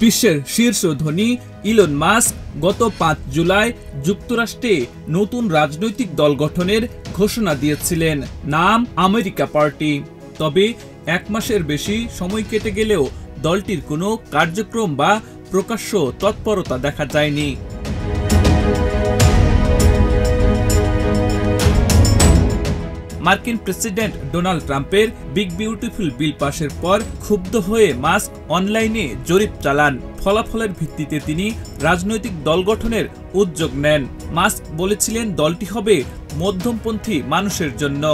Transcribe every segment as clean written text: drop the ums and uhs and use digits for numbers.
বিশ্বের শীর্ষ ধনী ইলন মাস্ক গত 5 জুলাই যুক্তরাষ্ট্রে নতুন রাজনৈতিক দল গঠনের ঘোষণা দিয়েছিলেন, নাম আমেরিকা পার্টি। তবে 1 মাসের বেশি সময় কেটে গেলেও দলটির কোনো কার্যক্রম বা প্রকাশ্য তৎপরতা দেখা যায়নি। মার্কিন প্রেসিডেন্ট ডোনাল্ড ট্রাম্পের বিগ বিউটিফুল বিল পাশের পর ক্ষুব্ধ হয়ে মাস্ক অনলাইনে জরিপ চালান। ফলাফলের ভিত্তিতে তিনি রাজনৈতিক দল গঠনের উদ্যোগ নেন। মাস্ক বলেছিলেন দলটি হবে মধ্যমপন্থী মানুষের জন্য।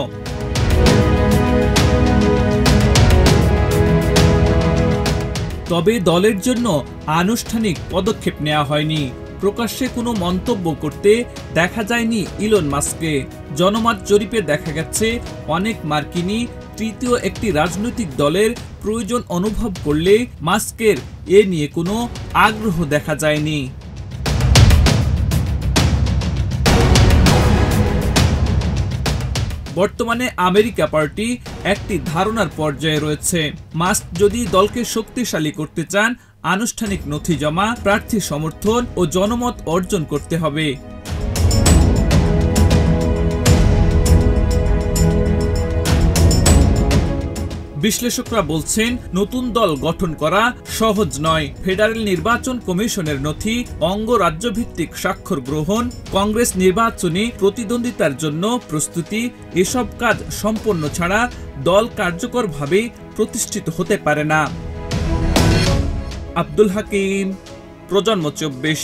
তবে দলের জন্য আনুষ্ঠানিক পদক্ষেপ নেওয়া হয়নি। প্রকাশ্যে কোনো মন্তব্য করতে দেখা যায়নি ইলন মাস্ককে। জনমত জরিপে দেখা গেছে অনেক মার্কিনী তৃতীয় একটি রাজনৈতিক দলের প্রয়োজন অনুভব করলে মাস্কের এ নিয়ে কোনো আগ্রহ দেখা যায়নি। বর্তমানে আমেরিকা পার্টি একটি ধারণার পর্যায়ে রয়েছে। মাস্ক যদি দলকে শক্তিশালী করতে চান, আনুষ্ঠানিক নথি জমা, প্রার্থী সমর্থন ও জনমত অর্জন করতে হবে। বিশ্লেষকরা বলছেন নতুন দল গঠন করা সহজ নয়। ফেডারেল নির্বাচন কমিশনের নথি, অঙ্গরাজ্যভিত্তিক স্বাক্ষর গ্রহণ, কংগ্রেস নির্বাচনে প্রতিদ্বন্দ্বিতার জন্য প্রস্তুতি, এসব কাজ সম্পন্ন ছাড়া দল কার্যকরভাবে প্রতিষ্ঠিত হতে পারে না। আব্দুল হাকিম, প্রজন্ম 24।